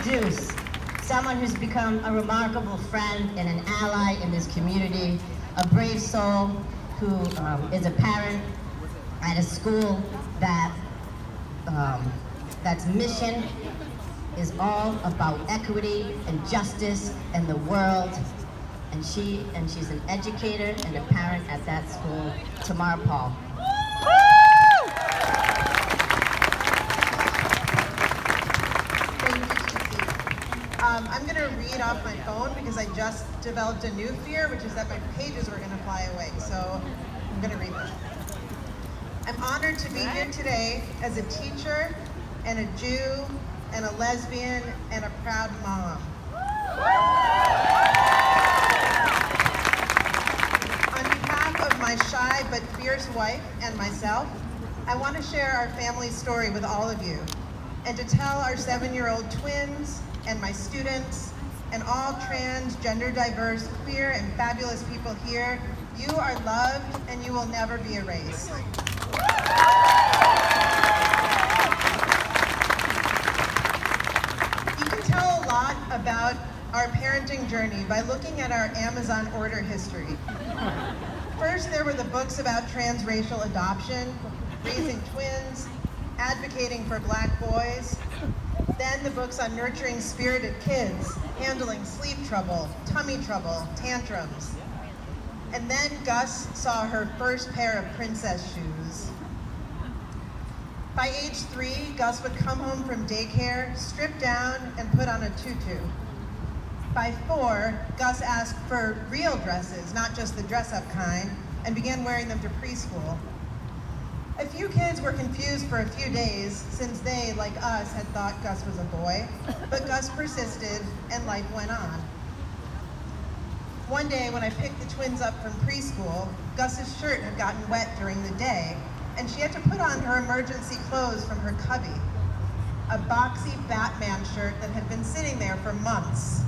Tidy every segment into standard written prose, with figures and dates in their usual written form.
introduce someone who's become a remarkable friend and an ally in this community, a brave soul who is a parent at a school that's mission is all about equity and justice in the world. And she's an educator and a parent at that school, Tamar Paul. Thank you, Chief. I'm going to read off my phone because I just developed a new fear, which is that my pages were going to fly away. So I'm going to read this. I'm honored to be here today as a teacher and a Jew and a lesbian and a proud mom. On behalf of my shy but fierce wife and myself, I want to share our family story with all of you and to tell our 7-year-old twins and my students and all trans, gender diverse, queer, and fabulous people here, you are loved and you will never be erased. You can tell a lot about our parenting journey by looking at our Amazon order history. First, there were the books about transracial adoption, raising twins, advocating for Black boys. Then the books on nurturing spirited kids, handling sleep trouble, tummy trouble, tantrums. And then Gus saw her first pair of princess shoes. By age 3, Gus would come home from daycare, strip down, and put on a tutu. By 4, Gus asked for real dresses, not just the dress-up kind, and began wearing them to preschool. A few kids were confused for a few days, since they, like us, had thought Gus was a boy, but Gus persisted, and life went on. One day, when I picked the twins up from preschool, Gus's shirt had gotten wet during the day, and she had to put on her emergency clothes from her cubby, a boxy Batman shirt that had been sitting there for months,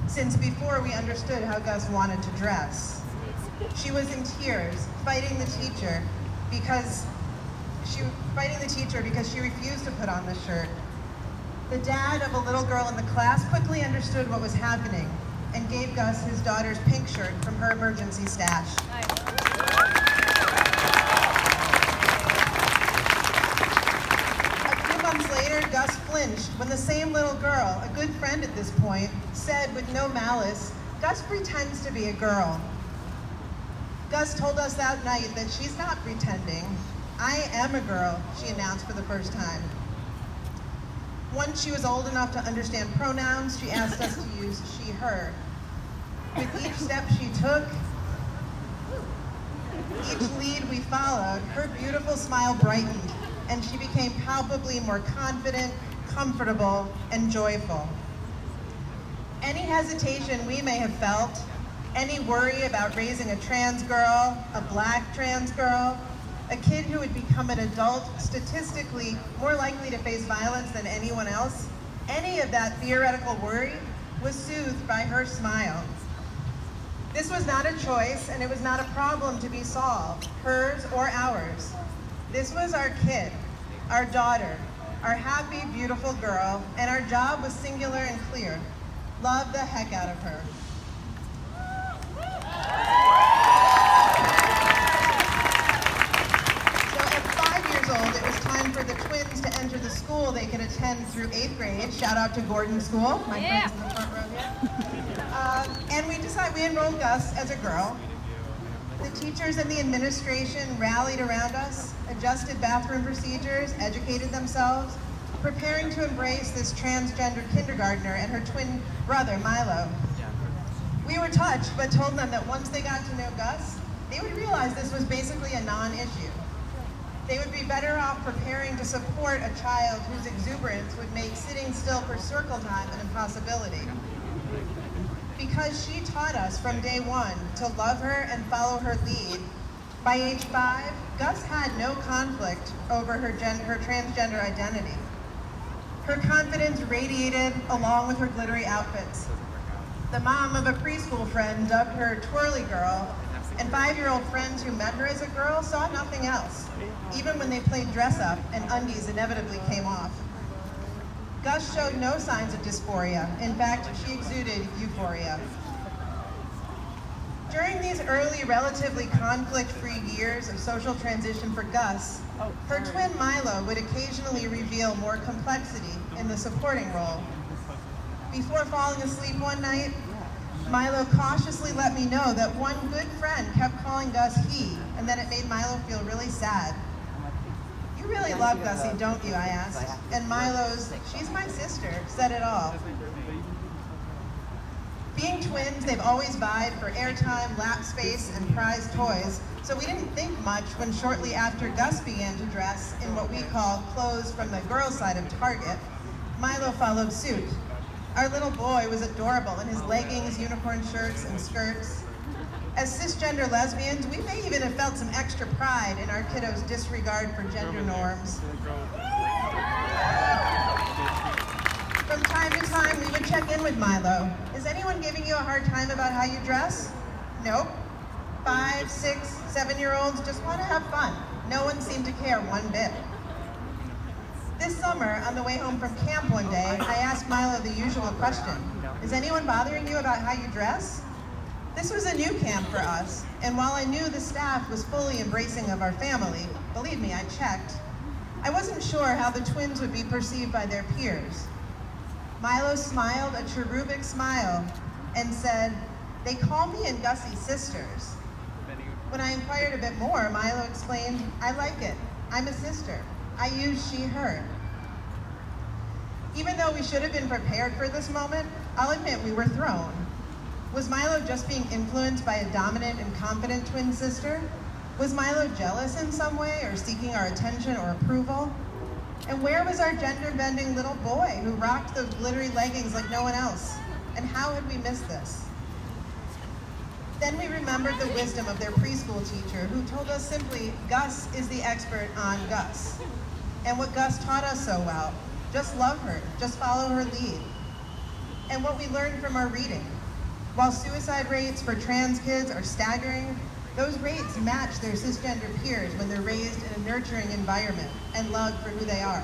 since before we understood how Gus wanted to dress. She was in tears, fighting the teacher because she refused to put on the shirt. The dad of a little girl in the class quickly understood what was happening and gave Gus his daughter's pink shirt from her emergency stash. A few months later, Gus flinched when the same little girl, a good friend at this point, said with no malice, "Gus pretends to be a girl." Gus told us that night that she's not pretending. "I am a girl," she announced for the first time. Once she was old enough to understand pronouns, she asked us to use she, her. With each step she took, each lead we followed, her beautiful smile brightened, and she became palpably more confident, comfortable, and joyful. Any hesitation we may have felt, any worry about raising a trans girl, a Black trans girl, a kid who would become an adult statistically more likely to face violence than anyone else, any of that theoretical worry was soothed by her smile. This was not a choice, and it was not a problem to be solved, hers or ours. This was our kid, our daughter, our happy, beautiful girl, and our job was singular and clear. Love the heck out of her. It was time for the twins to enter the school they could attend through 8th grade. Shout out to Gordon School, my friends in the front row here. And we enrolled Gus as a girl. The teachers and the administration rallied around us, adjusted bathroom procedures, educated themselves, preparing to embrace this transgender kindergartner and her twin brother, Milo. We were touched, but told them that once they got to know Gus, they would realize this was basically a non-issue. They would be better off preparing to support a child whose exuberance would make sitting still for circle time an impossibility. Because she taught us from day one to love her and follow her lead, by age 5, Gus had no conflict over her transgender identity. Her confidence radiated along with her glittery outfits. The mom of a preschool friend dubbed her twirly girl, and 5-year-old friends who met her as a girl saw nothing else, even when they played dress up and undies inevitably came off. Gus showed no signs of dysphoria. In fact, she exuded euphoria. During these early, relatively conflict-free years of social transition for Gus, her twin Milo would occasionally reveal more complexity in the supporting role. Before falling asleep one night, Milo cautiously let me know that one good friend kept calling Gus he, and that it made Milo feel really sad. "You really love Gussie, don't you?" I asked. And Milo's, "She's my sister," said it all. Being twins, they've always vied for airtime, lap space, and prized toys, so we didn't think much when shortly after Gus began to dress in what we call clothes from the girls' side of Target, Milo followed suit. Our little boy was adorable in his leggings, unicorn shirts, and skirts. As cisgender lesbians, we may even have felt some extra pride in our kiddos' disregard for gender norms. From time to time, we would check in with Milo. "Is anyone giving you a hard time about how you dress?" "Nope." 5, 6, 7-year-olds just want to have fun. No one seemed to care one bit. This summer, on the way home from camp one day, I asked Milo the usual question: "Is anyone bothering you about how you dress?" This was a new camp for us, and while I knew the staff was fully embracing of our family, believe me, I checked, I wasn't sure how the twins would be perceived by their peers. Milo smiled a cherubic smile and said, "They call me and Gussie sisters." When I inquired a bit more, Milo explained, "I like it. I'm a sister. I use she, her." Even though we should have been prepared for this moment, I'll admit we were thrown. Was Milo just being influenced by a dominant and confident twin sister? Was Milo jealous in some way or seeking our attention or approval? And where was our gender-bending little boy who rocked those glittery leggings like no one else? And how had we missed this? Then we remembered the wisdom of their preschool teacher who told us simply, Gus is the expert on Gus. And what Gus taught us so well, just love her, just follow her lead. And what we learned from our reading, while suicide rates for trans kids are staggering, those rates match their cisgender peers when they're raised in a nurturing environment and loved for who they are.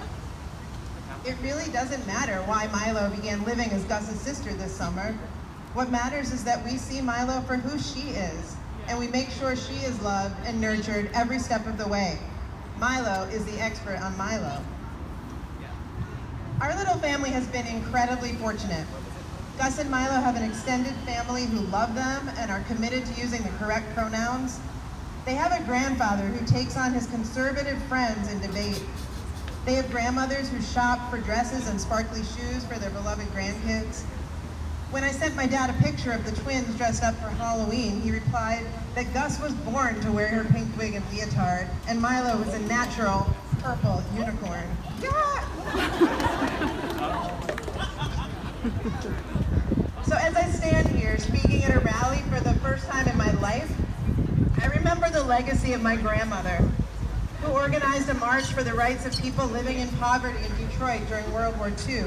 It really doesn't matter why Milo began living as Gus's sister this summer. What matters is that we see Milo for who she is, and we make sure she is loved and nurtured every step of the way. Milo is the expert on Milo. Our little family has been incredibly fortunate. Gus and Milo have an extended family who love them and are committed to using the correct pronouns. They have a grandfather who takes on his conservative friends in debate. They have grandmothers who shop for dresses and sparkly shoes for their beloved grandkids. When I sent my dad a picture of the twins dressed up for Halloween, he replied that Gus was born to wear her pink wig and leotard, and Milo was a natural purple unicorn. Yeah! So as I stand here speaking at a rally for the first time in my life, I remember the legacy of my grandmother, who organized a march for the rights of people living in poverty in Detroit during World War II.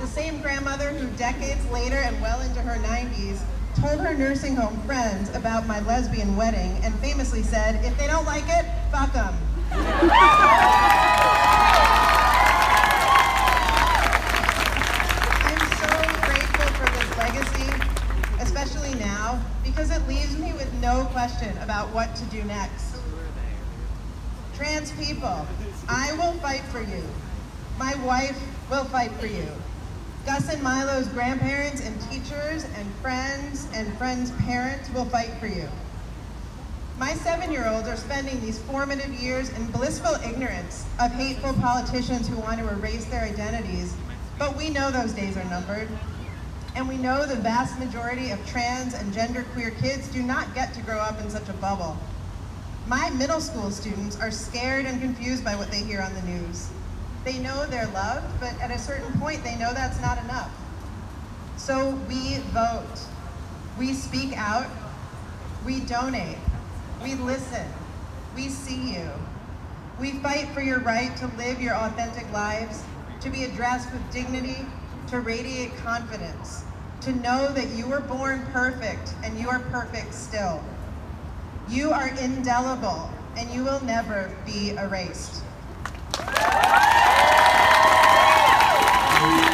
The same grandmother who decades later and well into her 90s told her nursing home friends about my lesbian wedding and famously said, "If they don't like it, fuck them." Especially now, because it leaves me with no question about what to do next. Trans people, I will fight for you. My wife will fight for you. Gus and Milo's grandparents and teachers and friends' parents will fight for you. My 7-year-olds are spending these formative years in blissful ignorance of hateful politicians who want to erase their identities, but we know those days are numbered. And we know the vast majority of trans and genderqueer kids do not get to grow up in such a bubble. My middle school students are scared and confused by what they hear on the news. They know they're loved, but at a certain point they know that's not enough. So we vote, we speak out, we donate, we listen, we see you. We fight for your right to live your authentic lives, to be addressed with dignity, to radiate confidence, to know that you were born perfect and you are perfect still. You are indelible and you will never be erased. Thank you.